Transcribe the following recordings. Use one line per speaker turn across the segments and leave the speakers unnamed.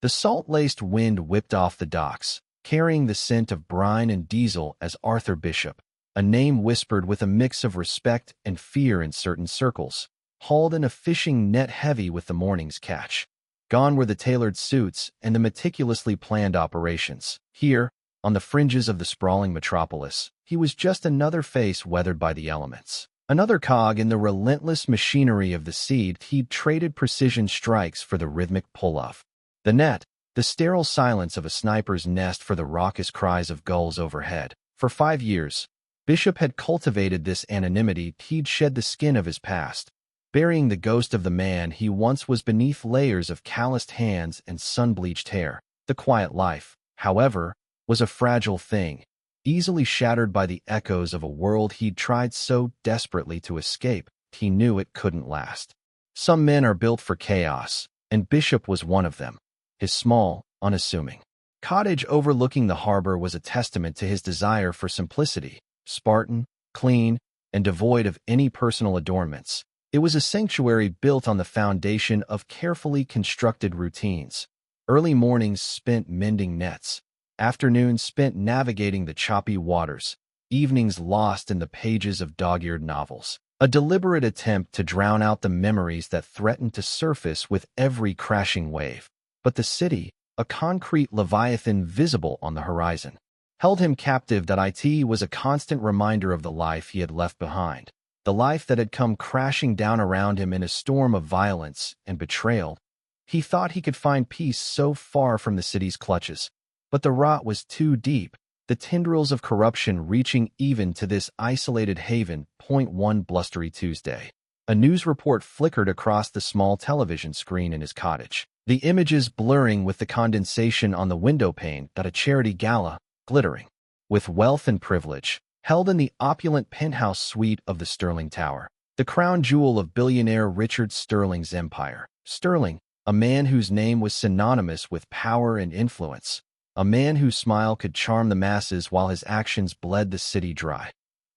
The salt-laced wind whipped off the docks, carrying the scent of brine and diesel as Arthur Bishop, a name whispered with a mix of respect and fear in certain circles, hauled in a fishing net heavy with the morning's catch. Gone were the tailored suits and the meticulously planned operations. Here, on the fringes of the sprawling metropolis, he was just another face weathered by the elements. Another cog in the relentless machinery of the sea. He'd traded precision strikes for the rhythmic pull-off. The net, the sterile silence of a sniper's nest for the raucous cries of gulls overhead. For 5 years, Bishop had cultivated this anonymity. He'd shed the skin of his past, burying the ghost of the man he once was beneath layers of calloused hands and sun-bleached hair. The quiet life, however, was a fragile thing, easily shattered by the echoes of a world he'd tried so desperately to escape. He knew it couldn't last. Some men are built for chaos, and Bishop was one of them. His small, unassuming cottage overlooking the harbor was a testament to his desire for simplicity. Spartan, clean, and devoid of any personal adornments, it was a sanctuary built on the foundation of carefully constructed routines. Early mornings spent mending nets, afternoons spent navigating the choppy waters, evenings lost in the pages of dog-eared novels. A deliberate attempt to drown out the memories that threatened to surface with every crashing wave. But the city, a concrete leviathan visible on the horizon, held him captive. It was a constant reminder of the life he had left behind, the life that had come crashing down around him in a storm of violence and betrayal. He thought he could find peace so far from the city's clutches, but the rot was too deep, the tendrils of corruption reaching even to this isolated haven. One blustery Tuesday, a news report flickered across the small television screen in his cottage, the images blurring with the condensation on the windowpane. A charity gala, glittering with wealth and privilege, held in the opulent penthouse suite of the Sterling Tower, the crown jewel of billionaire Richard Sterling's empire. Sterling, a man whose name was synonymous with power and influence, a man whose smile could charm the masses while his actions bled the city dry.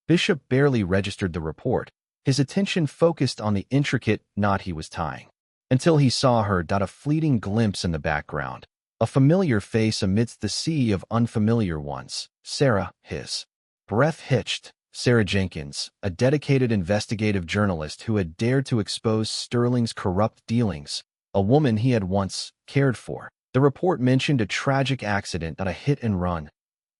Bishop barely registered the report, his attention focused on the intricate knot he was tying, until he saw her. A fleeting glimpse in the background, a familiar face amidst the sea of unfamiliar ones. Sarah, his breath hitched. Sarah Jenkins, a dedicated investigative journalist who had dared to expose Sterling's corrupt dealings, a woman he had once cared for. The report mentioned a tragic accident. A hit and run.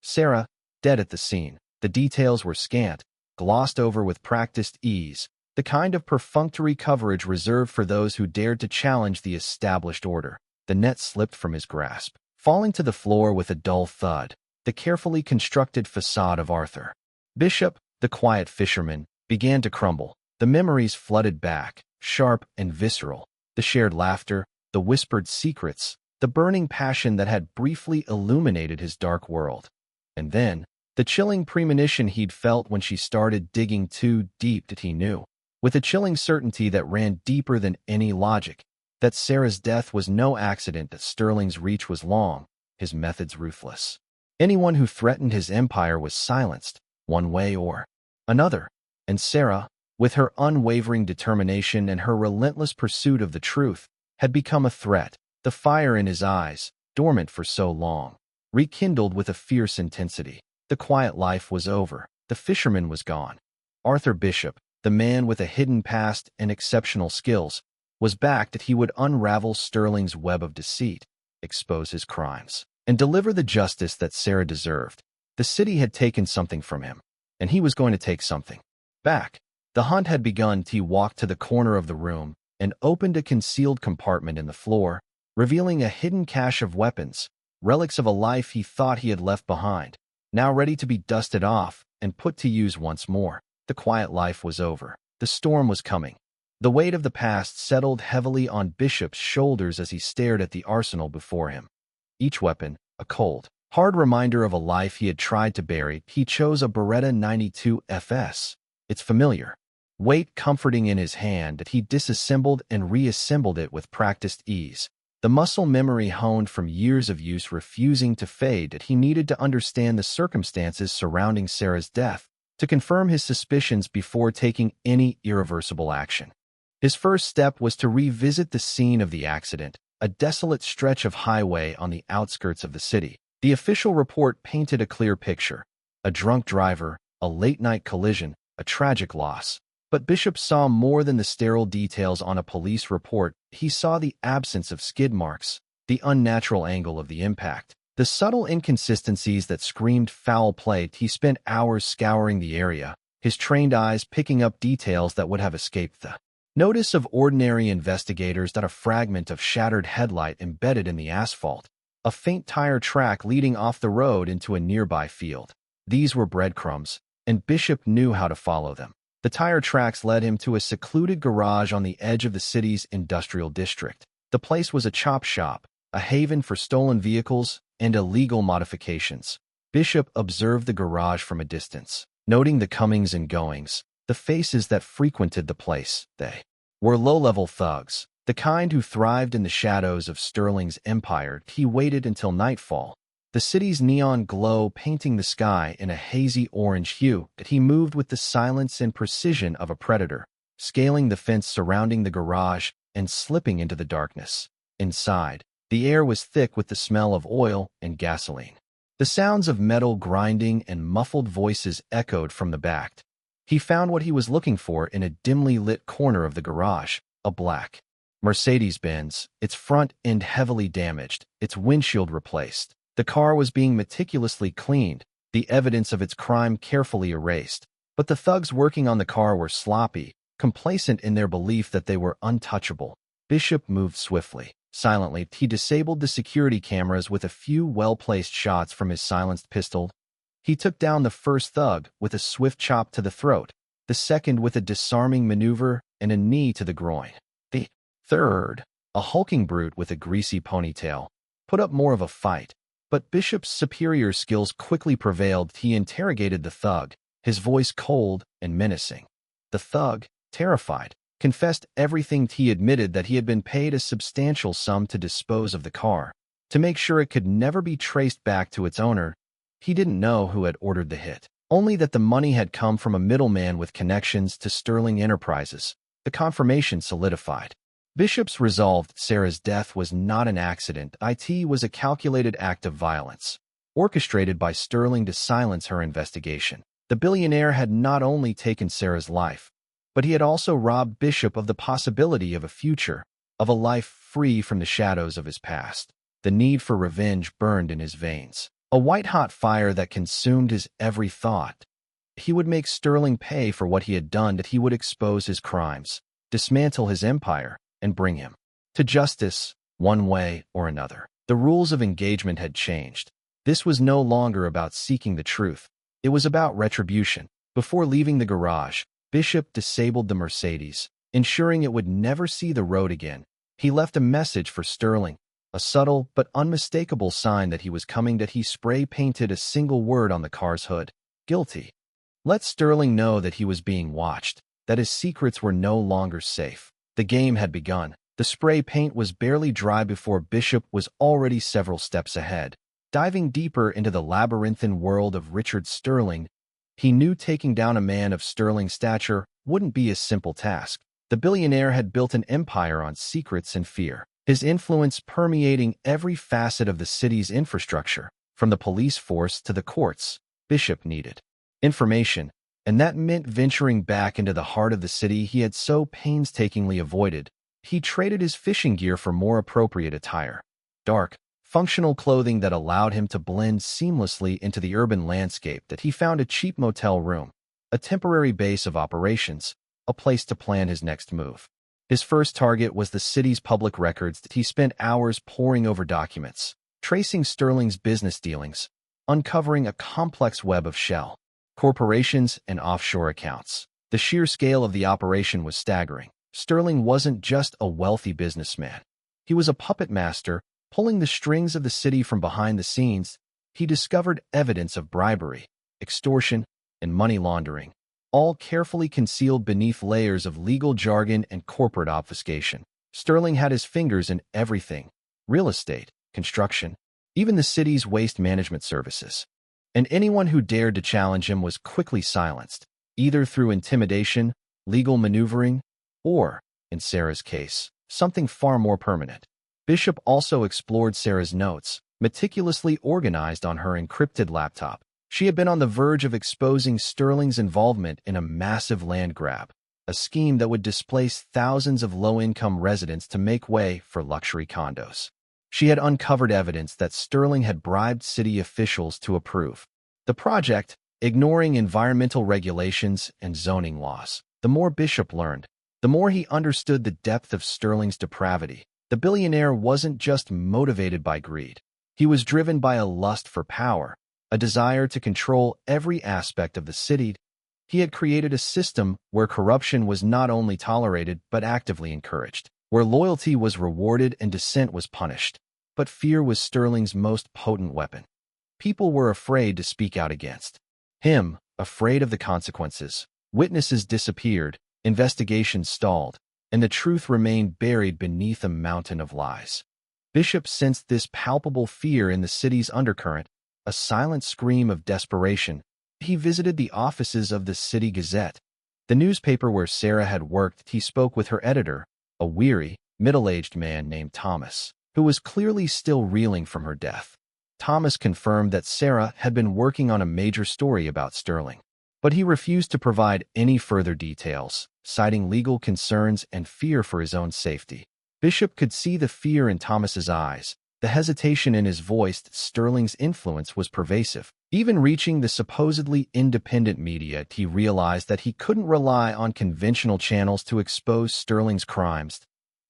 Sarah, dead at the scene. The details were scant, glossed over with practiced ease, the kind of perfunctory coverage reserved for those who dared to challenge the established order. The net slipped from his grasp, falling to the floor with a dull thud. The carefully constructed facade of Arthur Bishop, the quiet fisherman, began to crumble. The memories flooded back, sharp and visceral. The shared laughter, the whispered secrets, the burning passion that had briefly illuminated his dark world. And then, the chilling premonition he'd felt when she started digging too deep. He knew, with a chilling certainty that ran deeper than any logic, that Sarah's death was no accident. That Sterling's reach was long, his methods ruthless. Anyone who threatened his empire was silenced, one way or another. And Sarah, with her unwavering determination and her relentless pursuit of the truth, had become a threat. The fire in his eyes, dormant for so long, rekindled with a fierce intensity. The quiet life was over. The fisherman was gone. Arthur Bishop, the man with a hidden past and exceptional skills, was back. He would unravel Sterling's web of deceit, expose his crimes, and deliver the justice that Sarah deserved. The city had taken something from him, and he was going to take something back. The hunt had begun. He walked to the corner of the room and opened a concealed compartment in the floor, revealing a hidden cache of weapons, relics of a life he thought he had left behind, now ready to be dusted off and put to use once more. The quiet life was over. The storm was coming. The weight of the past settled heavily on Bishop's shoulders as he stared at the arsenal before him. Each weapon, a cold, hard reminder of a life he had tried to bury. He chose a Beretta 92 FS, its familiar weight comforting in his hand. That he disassembled and reassembled it with practiced ease, the muscle memory honed from years of use refusing to fade. That he needed to understand the circumstances surrounding Sarah's death to confirm his suspicions before taking any irreversible action. His first step was to revisit the scene of the accident, a desolate stretch of highway on the outskirts of the city. The official report painted a clear picture: a drunk driver, a late-night collision, a tragic loss. But Bishop saw more than the sterile details on a police report. He saw the absence of skid marks, the unnatural angle of the impact, the subtle inconsistencies that screamed foul play. He spent hours scouring the area, his trained eyes picking up details that would have escaped the notice of ordinary investigators. A fragment of shattered headlight embedded in the asphalt, a faint tire track leading off the road into a nearby field. These were breadcrumbs, and Bishop knew how to follow them. The tire tracks led him to a secluded garage on the edge of the city's industrial district. The place was a chop shop, a haven for stolen vehicles and illegal modifications. Bishop observed the garage from a distance, noting the comings and goings, the faces that frequented the place. They were low-level thugs, the kind who thrived in the shadows of Sterling's empire. He waited until nightfall, the city's neon glow painting the sky in a hazy orange hue. He moved with the silence and precision of a predator, scaling the fence surrounding the garage and slipping into the darkness. Inside, the air was thick with the smell of oil and gasoline. The sounds of metal grinding and muffled voices echoed from the back. He found what he was looking for in a dimly lit corner of the garage: a black Mercedes-Benz, its front end heavily damaged, its windshield replaced. The car was being meticulously cleaned, the evidence of its crime carefully erased. But the thugs working on the car were sloppy, complacent in their belief that they were untouchable. Bishop moved swiftly. Silently, he disabled the security cameras with a few well-placed shots from his silenced pistol. He took down the first thug with a swift chop to the throat, the second with a disarming maneuver and a knee to the groin. The third, a hulking brute with a greasy ponytail, put up more of a fight. But Bishop's superior skills quickly prevailed. He interrogated the thug, his voice cold and menacing. The thug, terrified, confessed everything. He admitted that he had been paid a substantial sum to dispose of the car, to make sure it could never be traced back to its owner. He didn't know who had ordered the hit, only that the money had come from a middleman with connections to Sterling Enterprises. The confirmation solidified Bishop's resolve. Sarah's death was not an accident. It was a calculated act of violence, orchestrated by Sterling to silence her investigation. The billionaire had not only taken Sarah's life, but he had also robbed Bishop of the possibility of a future, of a life free from the shadows of his past. The need for revenge burned in his veins, a white-hot fire that consumed his every thought. He would make Sterling pay for what he had done. That he would expose his crimes, dismantle his empire, and bring him to justice, one way or another. The rules of engagement had changed. This was no longer about seeking the truth. It was about retribution. Before leaving the garage, Bishop disabled the Mercedes, ensuring it would never see the road again. He left a message for Sterling, a subtle but unmistakable sign that he was coming. That he spray-painted a single word on the car's hood: guilty. Let Sterling know that he was being watched, that his secrets were no longer safe. The game had begun. The spray paint was barely dry before Bishop was already several steps ahead. Diving deeper into the labyrinthine world of Richard Sterling, he knew taking down a man of Sterling's stature wouldn't be a simple task. The billionaire had built an empire on secrets and fear, his influence permeating every facet of the city's infrastructure, from the police force to the courts. Bishop needed information, and that meant venturing back into the heart of the city he had so painstakingly avoided. He traded his fishing gear for more appropriate attire: dark, functional clothing that allowed him to blend seamlessly into the urban landscape. That he found a cheap motel room, a temporary base of operations, a place to plan his next move. His first target was the city's public records. That he spent hours poring over documents, tracing Sterling's business dealings, uncovering a complex web of shell corporations and offshore accounts. The sheer scale of the operation was staggering. Sterling wasn't just a wealthy businessman. He was a puppet master, pulling the strings of the city from behind the scenes. He discovered evidence of bribery, extortion, and money laundering, all carefully concealed beneath layers of legal jargon and corporate obfuscation. Sterling had his fingers in everything: real estate, construction, even the city's waste management services. And anyone who dared to challenge him was quickly silenced, either through intimidation, legal maneuvering, or, in Sarah's case, something far more permanent: Bishop also explored Sarah's notes, meticulously organized on her encrypted laptop. She had been on the verge of exposing Sterling's involvement in a massive land grab, a scheme that would displace thousands of low-income residents to make way for luxury condos. She had uncovered evidence that Sterling had bribed city officials to approve the project, ignoring environmental regulations and zoning laws. The more Bishop learned, the more he understood the depth of Sterling's depravity. The billionaire wasn't just motivated by greed. He was driven by a lust for power, a desire to control every aspect of the city. He had created a system where corruption was not only tolerated but actively encouraged, where loyalty was rewarded and dissent was punished. But fear was Sterling's most potent weapon. People were afraid to speak out against him, afraid of the consequences. Witnesses disappeared, investigations stalled, and the truth remained buried beneath a mountain of lies. Bishop sensed this palpable fear in the city's undercurrent, a silent scream of desperation. He visited the offices of the City Gazette, the newspaper where Sarah had worked. He spoke with her editor, a weary, middle-aged man named Thomas, who was clearly still reeling from her death. Thomas confirmed that Sarah had been working on a major story about Sterling, but he refused to provide any further details, citing legal concerns and fear for his own safety. Bishop could see the fear in Thomas's eyes, the hesitation in his voice. Sterling's influence was pervasive, even reaching the supposedly independent media. He realized that he couldn't rely on conventional channels to expose Sterling's crimes.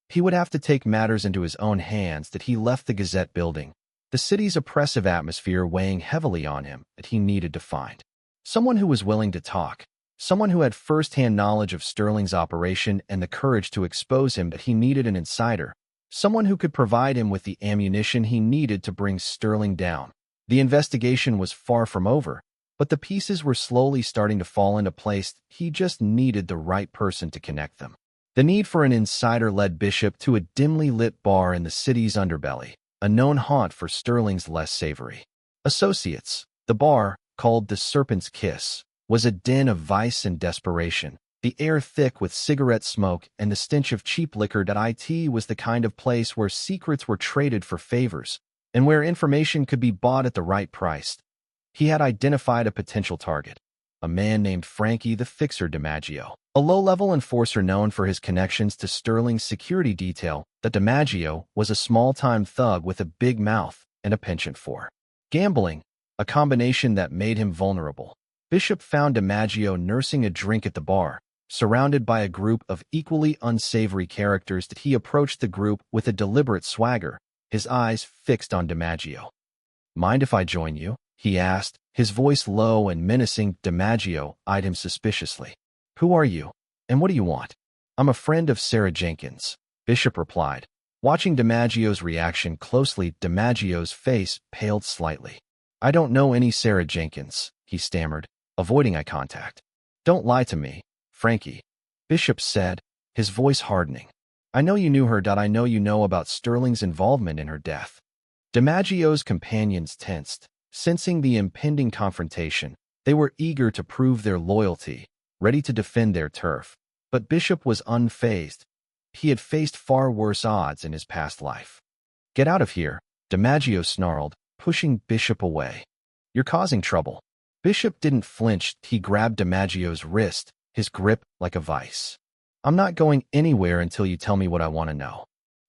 He would have to take matters into his own hands. That he left the Gazette building, the city's oppressive atmosphere weighing heavily on him. That he needed to find someone who was willing to talk, someone who had first-hand knowledge of Sterling's operation and the courage to expose him. That he needed an insider, someone who could provide him with the ammunition he needed to bring Sterling down. The investigation was far from over, but the pieces were slowly starting to fall into place. He just needed the right person to connect them. The need for an insider led Bishop to a dimly lit bar in the city's underbelly, a known haunt for Sterling's less savory associates. The bar, called the Serpent's Kiss, was a den of vice and desperation, the air thick with cigarette smoke and the stench of cheap liquor. It was the kind of place where secrets were traded for favors, and where information could be bought at the right price. He had identified a potential target, a man named Frankie the Fixer DiMaggio, a low-level enforcer known for his connections to Sterling's security detail. That DiMaggio was a small-time thug with a big mouth and a penchant for gambling, a combination that made him vulnerable. Bishop found DiMaggio nursing a drink at the bar, surrounded by a group of equally unsavory characters. That he approached the group with a deliberate swagger, his eyes fixed on DiMaggio. "Mind if I join you?" he asked, his voice low and menacing. DiMaggio eyed him suspiciously. "Who are you, and what do you want?" "I'm a friend of Sarah Jenkins," Bishop replied. Watching DiMaggio's reaction closely, DiMaggio's face paled slightly. "I don't know any Sarah Jenkins," he stammered, avoiding eye contact. "Don't lie to me, Frankie," Bishop said, his voice hardening. "I know you knew her. I know you know about Sterling's involvement in her death." DiMaggio's companions tensed, sensing the impending confrontation. They were eager to prove their loyalty, ready to defend their turf. But Bishop was unfazed. He had faced far worse odds in his past life. "Get out of here," DiMaggio snarled, pushing Bishop away. "You're causing trouble." Bishop didn't flinch. He grabbed DiMaggio's wrist, his grip like a vice. "I'm not going anywhere until you tell me what I want to know."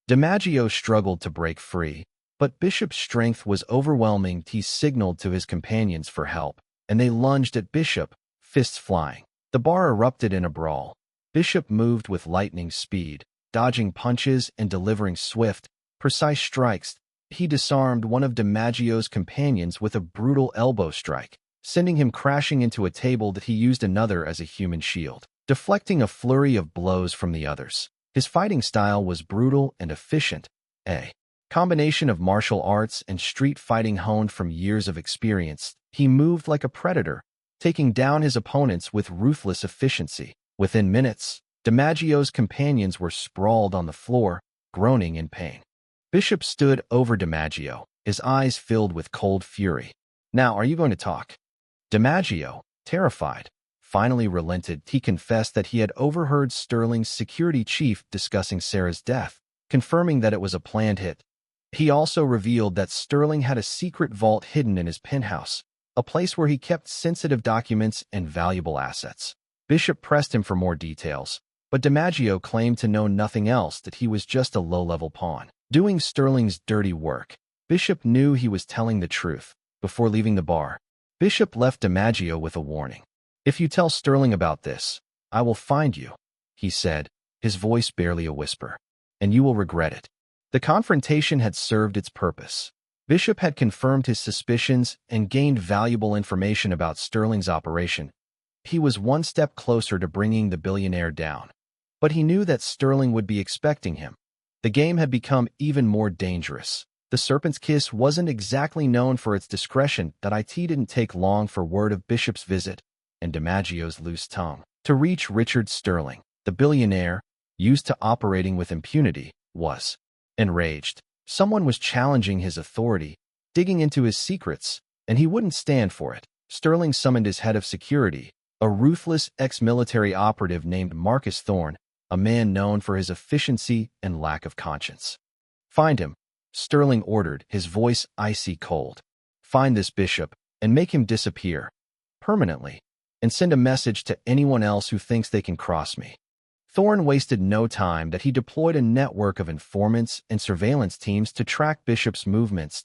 DiMaggio struggled to break free, but Bishop's strength was overwhelming. He signaled to his companions for help, and they lunged at Bishop, fists flying. The bar erupted in a brawl. Bishop moved with lightning speed, dodging punches and delivering swift, precise strikes. He disarmed one of DiMaggio's companions with a brutal elbow strike, sending him crashing into a table. That he used another as a human shield, deflecting a flurry of blows from the others. His fighting style was brutal and efficient, a combination of martial arts and street fighting honed from years of experience. He moved like a predator, taking down his opponents with ruthless efficiency. Within minutes, DiMaggio's companions were sprawled on the floor, groaning in pain. Bishop stood over DiMaggio, his eyes filled with cold fury. "Now, are you going to talk?" DiMaggio, terrified, finally relented. He confessed that he had overheard Sterling's security chief discussing Sarah's death, confirming that it was a planned hit. He also revealed that Sterling had a secret vault hidden in his penthouse, a place where he kept sensitive documents and valuable assets. Bishop pressed him for more details, but DiMaggio claimed to know nothing else, that he was just a low-level pawn, doing Sterling's dirty work. Bishop knew he was telling the truth. Before leaving the bar, Bishop left DiMaggio with a warning. "If you tell Sterling about this, I will find you," he said, his voice barely a whisper, "and you will regret it." The confrontation had served its purpose. Bishop had confirmed his suspicions and gained valuable information about Sterling's operation. He was one step closer to bringing the billionaire down. But he knew that Sterling would be expecting him. The game had become even more dangerous. The Serpent's Kiss wasn't exactly known for its discretion. That it didn't take long for word of Bishop's visit and DiMaggio's loose tongue to reach Richard Sterling. The billionaire, used to operating with impunity, was enraged. Someone was challenging his authority, digging into his secrets, and he wouldn't stand for it. Sterling summoned his head of security, a ruthless ex-military operative named Marcus Thorne, a man known for his efficiency and lack of conscience. "Find him," Sterling ordered, his voice icy cold. "Find this bishop and make him disappear permanently, and send a message to anyone else who thinks they can cross me." Thorne wasted no time. That he deployed a network of informants and surveillance teams to track Bishop's movements.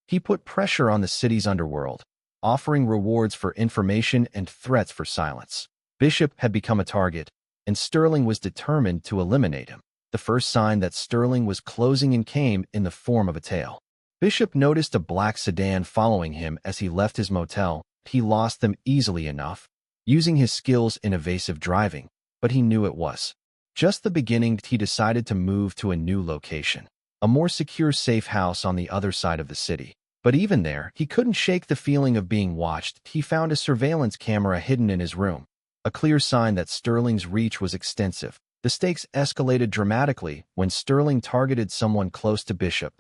He put pressure on the city's underworld, offering rewards for information and threats for silence. Bishop had become a target, and Sterling was determined to eliminate him. The first sign that Sterling was closing in came in the form of a tail. Bishop noticed a black sedan following him as he left his motel. He lost them easily enough, using his skills in evasive driving, but he knew it was just the beginning. He decided to move to a new location, a more secure safe house on the other side of the city. But even there, he couldn't shake the feeling of being watched. He found a surveillance camera hidden in his room, a clear sign that Sterling's reach was extensive. The stakes escalated dramatically when Sterling targeted someone close to Bishop.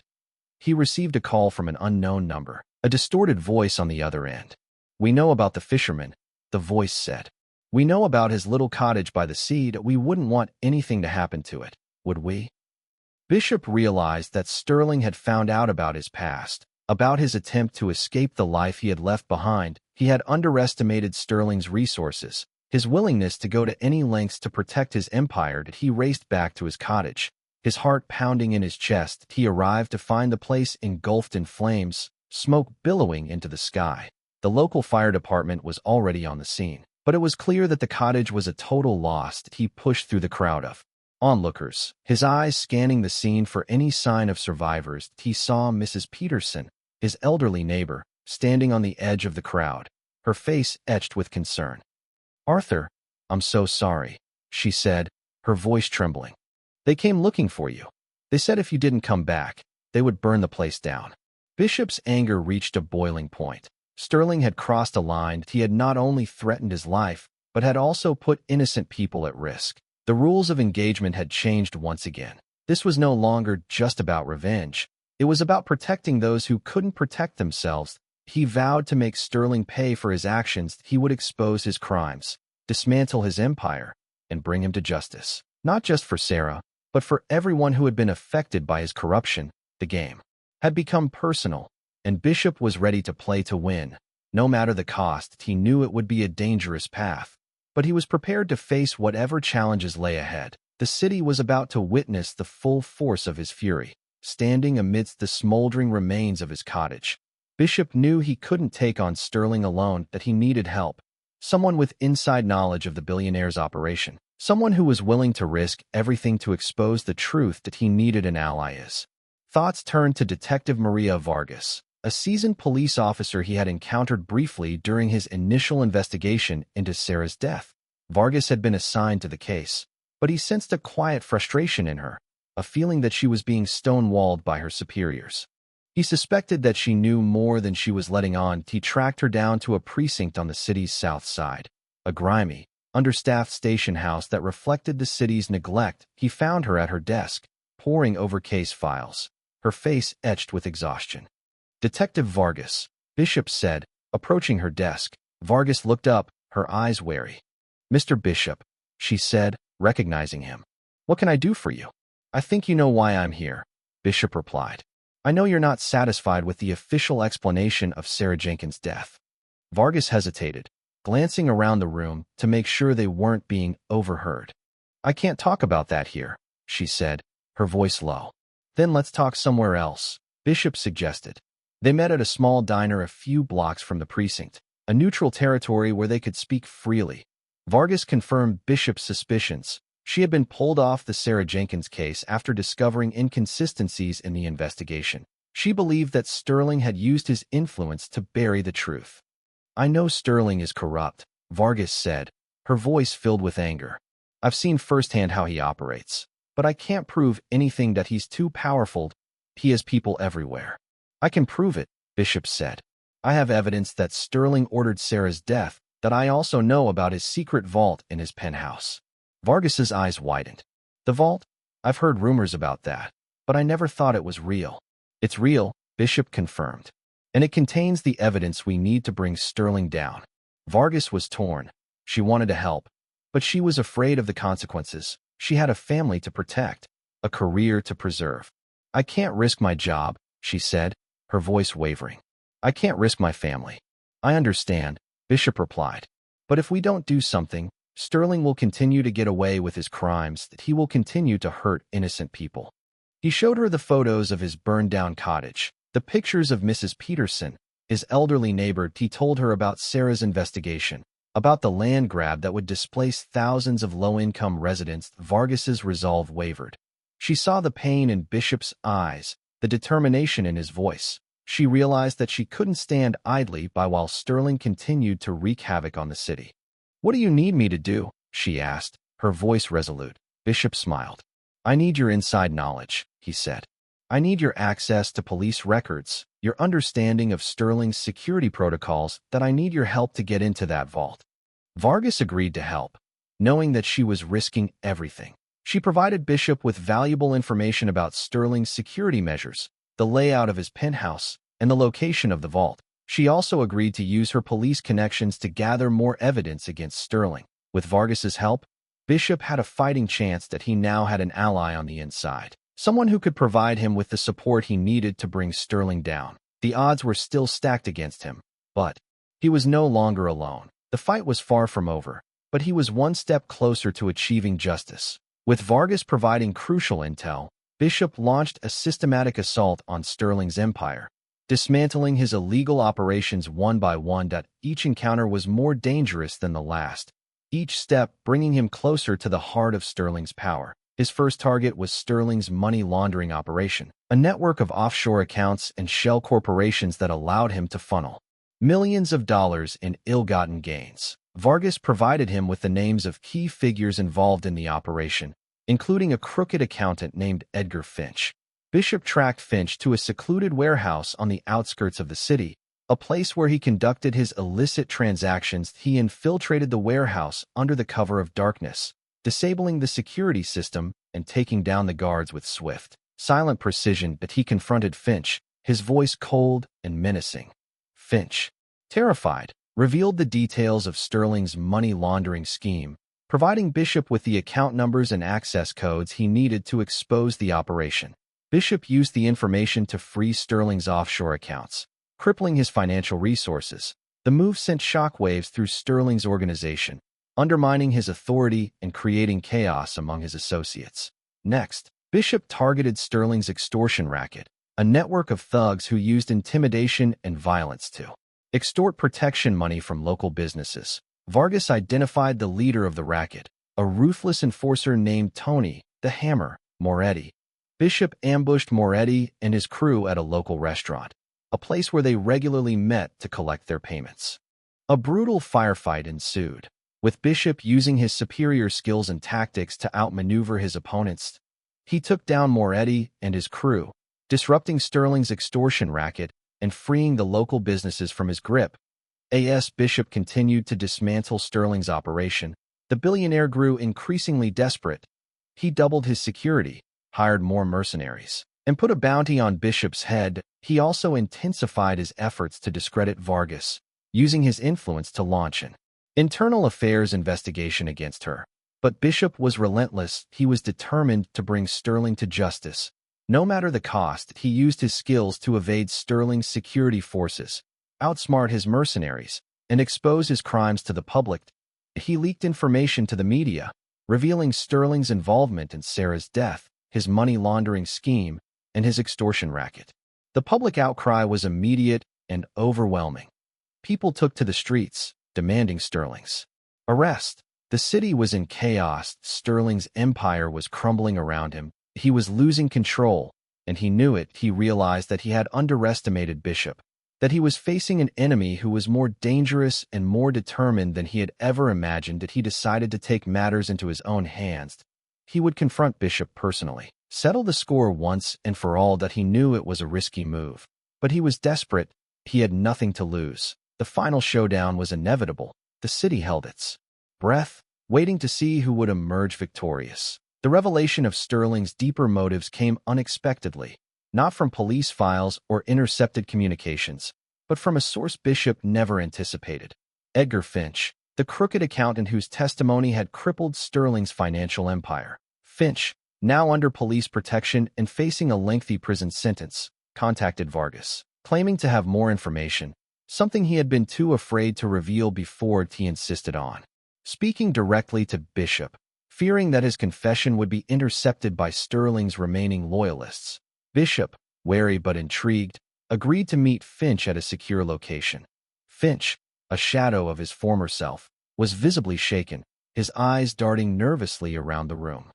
He received a call from an unknown number, a distorted voice on the other end. "We know about the fisherman," the voice said. "We know about his little cottage by the sea. We wouldn't want anything to happen to it, would we?" Bishop realized that Sterling had found out about his past, about his attempt to escape the life he had left behind. He had underestimated Sterling's resources, his willingness to go to any lengths to protect his empire. He raced back to his cottage, his heart pounding in his chest. He arrived to find the place engulfed in flames, smoke billowing into the sky. The local fire department was already on the scene, but it was clear that the cottage was a total loss. He pushed through the crowd of onlookers, his eyes scanning the scene for any sign of survivors. He saw Mrs. Peterson, his elderly neighbor, standing on the edge of the crowd, her face etched with concern. "Arthur, I'm so sorry," she said, her voice trembling. "They came looking for you. They said if you didn't come back, they would burn the place down." Bishop's anger reached a boiling point. Sterling had crossed a line. He had not only threatened his life, but had also put innocent people at risk. The rules of engagement had changed once again. This was no longer just about revenge. It was about protecting those who couldn't protect themselves. He vowed to make Sterling pay for his actions. He would expose his crimes, dismantle his empire, and bring him to justice. Not just for Sarah, but for everyone who had been affected by his corruption. The game had become personal, and Bishop was ready to play to win. No matter the cost, he knew it would be a dangerous path, but he was prepared to face whatever challenges lay ahead. The city was about to witness the full force of his fury, standing amidst the smoldering remains of his cottage. Bishop knew he couldn't take on Sterling alone, that he needed help. Someone with inside knowledge of the billionaire's operation. Someone who was willing to risk everything to expose the truth. That he needed an ally. His thoughts turned to Detective Maria Vargas, a seasoned police officer he had encountered briefly during his initial investigation into Sarah's death. Vargas had been assigned to the case, but he sensed a quiet frustration in her, a feeling that she was being stonewalled by her superiors. He suspected that she knew more than she was letting on. He tracked her down to a precinct on the city's south side, a grimy, understaffed station house that reflected the city's neglect. He found her at her desk, poring over case files, her face etched with exhaustion. "Detective Vargas," Bishop said, approaching her desk. Vargas looked up, her eyes wary. "Mr. Bishop," she said, recognizing him. "What can I do for you?" I think you know why I'm here, Bishop replied. I know you're not satisfied with the official explanation of Sarah Jenkins' death. Vargas hesitated, glancing around the room to make sure they weren't being overheard. I can't talk about that here, she said, her voice low. Then let's talk somewhere else, Bishop suggested. They met at a small diner a few blocks from the precinct, a neutral territory where they could speak freely. Vargas confirmed Bishop's suspicions. She had been pulled off the Sarah Jenkins case after discovering inconsistencies in the investigation. She believed that Sterling had used his influence to bury the truth. I know Sterling is corrupt, Vargas said, her voice filled with anger. I've seen firsthand how he operates, but I can't prove anything that he's too powerful. He has people everywhere. I can prove it, Bishop said. I have evidence that Sterling ordered Sarah's death, that I also know about his secret vault in his penthouse. Vargas's eyes widened. The vault? I've heard rumors about that, but I never thought it was real. It's real, Bishop confirmed. And it contains the evidence we need to bring Sterling down. Vargas was torn. She wanted to help, but she was afraid of the consequences. She had a family to protect, a career to preserve. I can't risk my job, she said, her voice wavering. I can't risk my family. I understand, Bishop replied. But if we don't do something, Sterling will continue to get away with his crimes, that he will continue to hurt innocent people. He showed her the photos of his burned-down cottage, the pictures of Mrs. Peterson, his elderly neighbor. He told her about Sarah's investigation, about the land grab that would displace thousands of low-income residents. Vargas's resolve wavered. She saw the pain in Bishop's eyes, the determination in his voice. She realized that she couldn't stand idly by while Sterling continued to wreak havoc on the city. What do you need me to do? She asked, her voice resolute. Bishop smiled. I need your inside knowledge, he said. I need your access to police records, your understanding of Sterling's security protocols, that I need your help to get into that vault. Vargas agreed to help, knowing that she was risking everything. She provided Bishop with valuable information about Sterling's security measures, the layout of his penthouse, and the location of the vault. She also agreed to use her police connections to gather more evidence against Sterling. With Vargas's help, Bishop had a fighting chance that he now had an ally on the inside, someone who could provide him with the support he needed to bring Sterling down. The odds were still stacked against him, but he was no longer alone. The fight was far from over, but he was one step closer to achieving justice. With Vargas providing crucial intel, Bishop launched a systematic assault on Sterling's empire, dismantling his illegal operations one by one. Each encounter was more dangerous than the last, each step bringing him closer to the heart of Sterling's power. His first target was Sterling's money laundering operation, a network of offshore accounts and shell corporations that allowed him to funnel millions of dollars in ill-gotten gains. Vargas provided him with the names of key figures involved in the operation, including a crooked accountant named Edgar Finch. Bishop tracked Finch to a secluded warehouse on the outskirts of the city, a place where he conducted his illicit transactions. He infiltrated the warehouse under the cover of darkness, disabling the security system and taking down the guards with swift, silent precision. But he confronted Finch, his voice cold and menacing. Finch, terrified, revealed the details of Sterling's money laundering scheme, providing Bishop with the account numbers and access codes he needed to expose the operation. Bishop used the information to freeze Sterling's offshore accounts, crippling his financial resources. The move sent shockwaves through Sterling's organization, undermining his authority and creating chaos among his associates. Next, Bishop targeted Sterling's extortion racket, a network of thugs who used intimidation and violence to extort protection money from local businesses. Vargas identified the leader of the racket, a ruthless enforcer named Tony, the Hammer, Moretti. Bishop ambushed Moretti and his crew at a local restaurant, a place where they regularly met to collect their payments. A brutal firefight ensued, with Bishop using his superior skills and tactics to outmaneuver his opponents. He took down Moretti and his crew, disrupting Sterling's extortion racket and freeing the local businesses from his grip. As Bishop continued to dismantle Sterling's operation, the billionaire grew increasingly desperate. He doubled his security, hired more mercenaries, and put a bounty on Bishop's head. He also intensified his efforts to discredit Vargas, using his influence to launch an internal affairs investigation against her. But Bishop was relentless. He was determined to bring Sterling to justice. No matter the cost, he used his skills to evade Sterling's security forces, outsmart his mercenaries, and expose his crimes to the public. He leaked information to the media, revealing Sterling's involvement in Sarah's death, his money laundering scheme, and his extortion racket. The public outcry was immediate and overwhelming. People took to the streets, demanding Sterling's arrest. The city was in chaos. Sterling's empire was crumbling around him. He was losing control, and he knew it. He realized that he had underestimated Bishop, that he was facing an enemy who was more dangerous and more determined than he had ever imagined. That he decided to take matters into his own hands. He would confront Bishop personally, settle the score once and for all. That he knew it was a risky move, but he was desperate. He had nothing to lose. The final showdown was inevitable. The city held its breath, waiting to see who would emerge victorious. The revelation of Sterling's deeper motives came unexpectedly, not from police files or intercepted communications, but from a source Bishop never anticipated. Edgar Finch, the crooked accountant whose testimony had crippled Sterling's financial empire. Finch, now under police protection and facing a lengthy prison sentence, contacted Vargas, claiming to have more information, something he had been too afraid to reveal before. He insisted on speaking directly to Bishop, fearing that his confession would be intercepted by Sterling's remaining loyalists. Bishop, wary but intrigued, agreed to meet Finch at a secure location. Finch, a shadow of his former self, was visibly shaken, his eyes darting nervously around the room.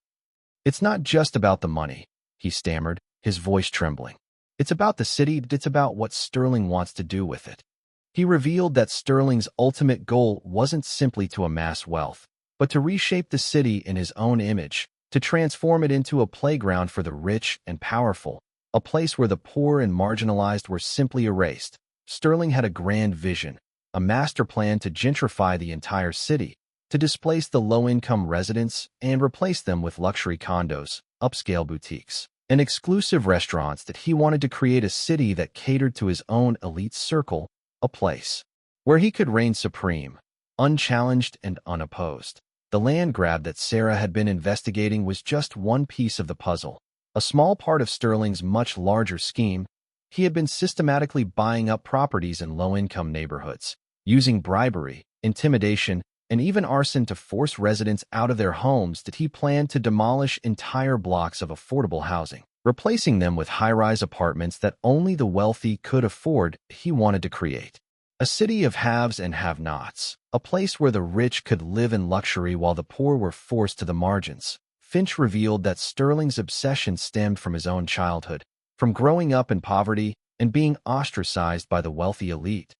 "It's not just about the money," he stammered, his voice trembling. "It's about the city. It's about what Sterling wants to do with it." He revealed that Sterling's ultimate goal wasn't simply to amass wealth, but to reshape the city in his own image, to transform it into a playground for the rich and powerful, a place where the poor and marginalized were simply erased. Sterling had a grand vision, a master plan to gentrify the entire city, to displace the low-income residents and replace them with luxury condos, upscale boutiques, and exclusive restaurants. That he wanted to create a city that catered to his own elite circle, a place where he could reign supreme, unchallenged and unopposed. The land grab that Sarah had been investigating was just one piece of the puzzle, a small part of Sterling's much larger scheme. He had been systematically buying up properties in low-income neighborhoods, using bribery, intimidation, and even arson to force residents out of their homes. That he planned to demolish entire blocks of affordable housing, replacing them with high-rise apartments that only the wealthy could afford. He wanted to create a city of haves and have-nots, a place where the rich could live in luxury while the poor were forced to the margins. Finch revealed that Sterling's obsession stemmed from his own childhood, from growing up in poverty and being ostracized by the wealthy elite.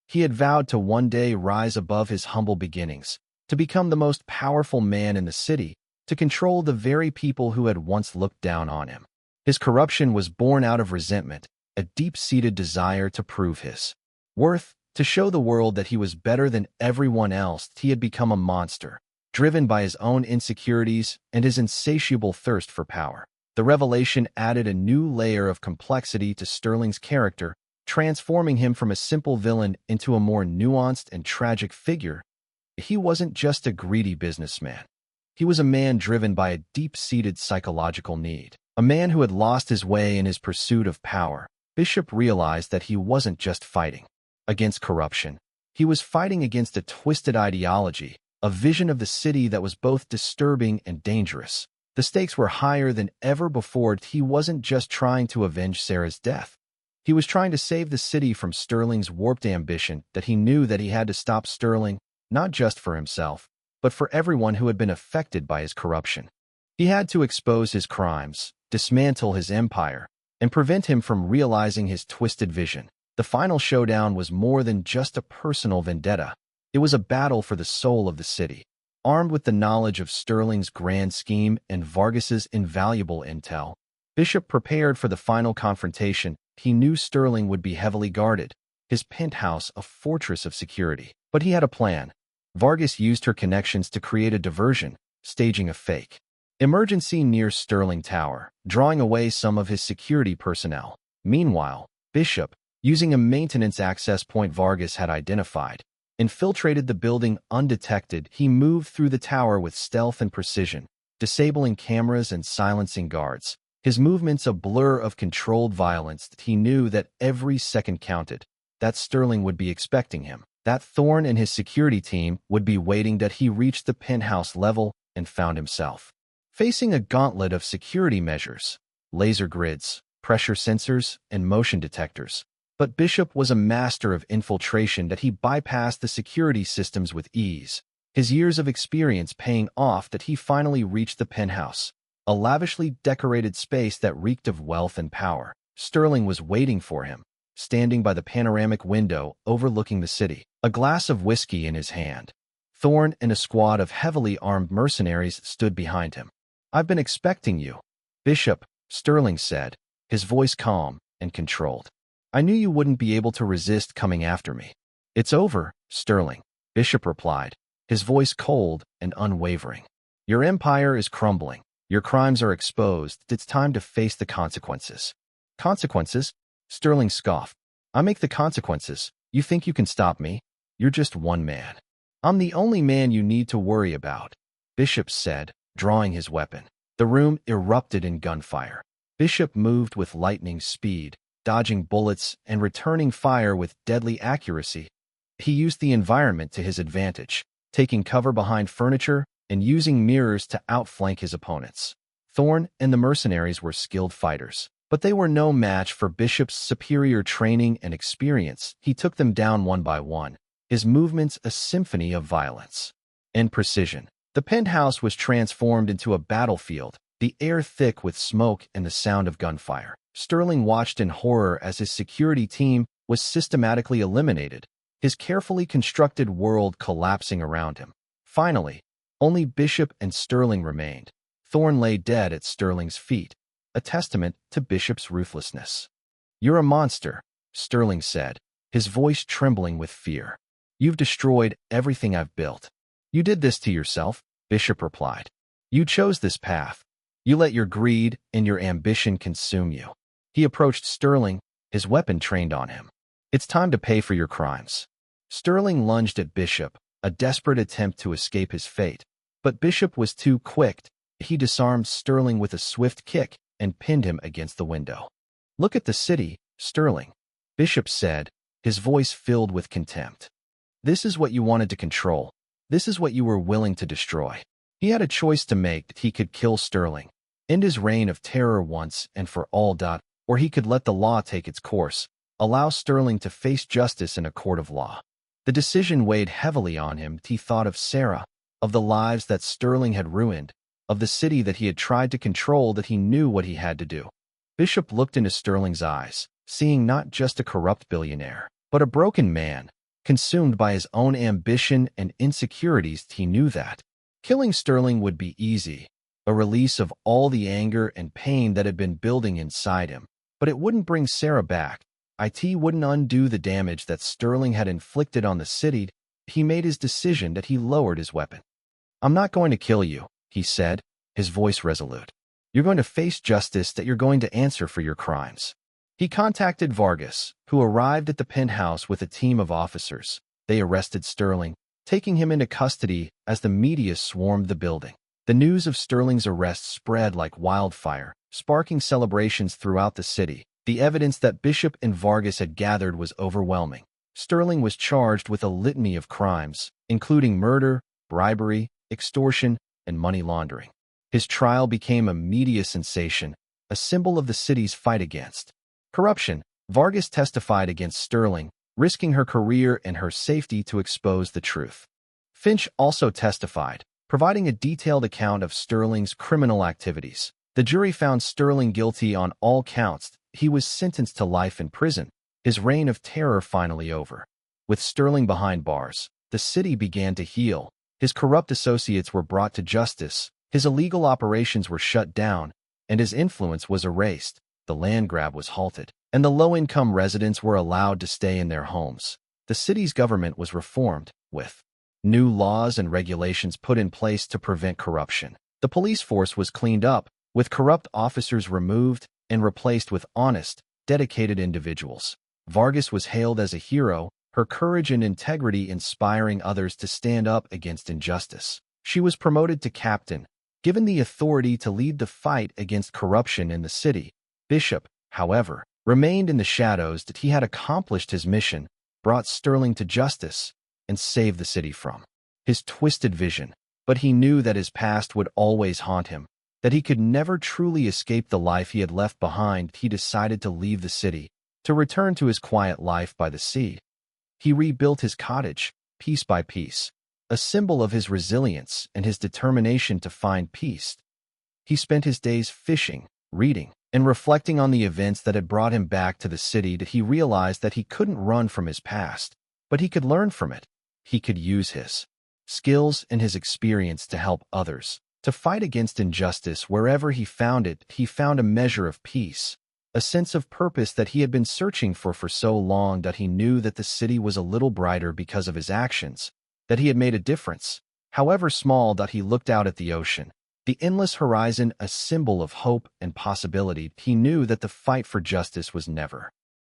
He had vowed to one day rise above his humble beginnings, to become the most powerful man in the city, to control the very people who had once looked down on him. His corruption was born out of resentment, a deep-seated desire to prove his worth, to show the world that he was better than everyone else. He had become a monster, driven by his own insecurities and his insatiable thirst for power. The revelation added a new layer of complexity to Sterling's character, transforming him from a simple villain into a more nuanced and tragic figure. He wasn't just a greedy businessman. He was a man driven by a deep-seated psychological need, a man who had lost his way in his pursuit of power. Bishop realized that he wasn't just fighting against corruption. He was fighting against a twisted ideology, a vision of the city that was both disturbing and dangerous. The stakes were higher than ever before. He wasn't just trying to avenge Sarah's death. He was trying to save the city from Sterling's warped ambition. That he knew that he had to stop Sterling, not just for himself, but for everyone who had been affected by his corruption. He had to expose his crimes, dismantle his empire, and prevent him from realizing his twisted vision. The final showdown was more than just a personal vendetta. It was a battle for the soul of the city. Armed with the knowledge of Sterling's grand scheme and Vargas's invaluable intel, Bishop prepared for the final confrontation. He knew Sterling would be heavily guarded, his penthouse a fortress of security. But he had a plan. Vargas used her connections to create a diversion, staging a fake emergency near Sterling Tower, drawing away some of his security personnel. Meanwhile, Bishop, using a maintenance access point Vargas had identified, infiltrated the building undetected. He moved through the tower with stealth and precision, disabling cameras and silencing guards. His movements a blur of controlled violence. He knew that every second counted, that Sterling would be expecting him, that Thorne and his security team would be waiting. That he reached the penthouse level and found himself facing a gauntlet of security measures, laser grids, pressure sensors, and motion detectors. But Bishop was a master of infiltration. That he bypassed the security systems with ease, his years of experience paying off. That he finally reached the penthouse, a lavishly decorated space that reeked of wealth and power. Sterling was waiting for him, standing by the panoramic window overlooking the city, a glass of whiskey in his hand. Thorne and a squad of heavily armed mercenaries stood behind him. "I've been expecting you, Bishop," Sterling said, his voice calm and controlled. "I knew you wouldn't be able to resist coming after me." "It's over, Sterling," Bishop replied, his voice cold and unwavering. "Your empire is crumbling. Your crimes are exposed. It's time to face the consequences." "Consequences?" Sterling scoffed. "I make the consequences. You think you can stop me? You're just one man." "I'm the only man you need to worry about," Bishop said, drawing his weapon. The room erupted in gunfire. Bishop moved with lightning speed, dodging bullets and returning fire with deadly accuracy. He used the environment to his advantage, taking cover behind furniture and using mirrors to outflank his opponents. Thorne and the mercenaries were skilled fighters, but they were no match for Bishop's superior training and experience. He took them down one by one, his movements a symphony of violence and precision. The penthouse was transformed into a battlefield, the air thick with smoke and the sound of gunfire. Sterling watched in horror as his security team was systematically eliminated, his carefully constructed world collapsing around him. Finally, only Bishop and Sterling remained. Thorne lay dead at Sterling's feet, a testament to Bishop's ruthlessness. "You're a monster," Sterling said, his voice trembling with fear. "You've destroyed everything I've built." "You did this to yourself," Bishop replied. "You chose this path. You let your greed and your ambition consume you." He approached Sterling, his weapon trained on him. "It's time to pay for your crimes." Sterling lunged at Bishop, a desperate attempt to escape his fate. But Bishop was too quick. He disarmed Sterling with a swift kick and pinned him against the window. "Look at the city, Sterling," Bishop said, his voice filled with contempt. "This is what you wanted to control. This is what you were willing to destroy." He had a choice to make. He could kill Sterling, end his reign of terror once and for all. Or he could let the law take its course, allow Sterling to face justice in a court of law. The decision weighed heavily on him. He thought of Sarah, of the lives that Sterling had ruined, of the city that he had tried to control. That he knew what he had to do. Bishop looked into Sterling's eyes, seeing not just a corrupt billionaire, but a broken man, consumed by his own ambition and insecurities. He knew that killing Sterling would be easy, a release of all the anger and pain that had been building inside him. But it wouldn't bring Sarah back. It wouldn't undo the damage that Sterling had inflicted on the city. He made his decision. That he lowered his weapon. "I'm not going to kill you," he said, his voice resolute. "You're going to face justice. That you're going to answer for your crimes." He contacted Vargas, who arrived at the penthouse with a team of officers. They arrested Sterling, taking him into custody as the media swarmed the building. The news of Sterling's arrest spread like wildfire, sparking celebrations throughout the city. The evidence that Bishop and Vargas had gathered was overwhelming. Sterling was charged with a litany of crimes, including murder, bribery, extortion, and money laundering. His trial became a media sensation, a symbol of the city's fight against corruption. Vargas testified against Sterling, risking her career and her safety to expose the truth. Finch also testified, providing a detailed account of Sterling's criminal activities. The jury found Sterling guilty on all counts. He was sentenced to life in prison, his reign of terror finally over. With Sterling behind bars, the city began to heal. His corrupt associates were brought to justice, his illegal operations were shut down, and his influence was erased. The land grab was halted, and the low-income residents were allowed to stay in their homes. The city's government was reformed, with new laws and regulations put in place to prevent corruption. The police force was cleaned up, with corrupt officers removed and replaced with honest, dedicated individuals. Vargas was hailed as a hero, her courage and integrity inspiring others to stand up against injustice. She was promoted to captain, given the authority to lead the fight against corruption in the city. Bishop, however, remained in the shadows that he had accomplished his mission, brought Sterling to justice, and saved the city from his twisted vision. But he knew that his past would always haunt him, that he could never truly escape the life he had left behind. He decided to leave the city, to return to his quiet life by the sea. He rebuilt his cottage, piece by piece, a symbol of his resilience and his determination to find peace. He spent his days fishing, reading, and reflecting on the events that had brought him back to the city. That he realized that he couldn't run from his past, but he could learn from it. He could use his skills and his experience to help others, to fight against injustice wherever he found it. He found a measure of peace, a sense of purpose that he had been searching for so long. That he knew that the city was a little brighter because of his actions, that he had made a difference, however small. That he looked out at the ocean, the endless horizon, a symbol of hope and possibility. He knew that the fight for justice was never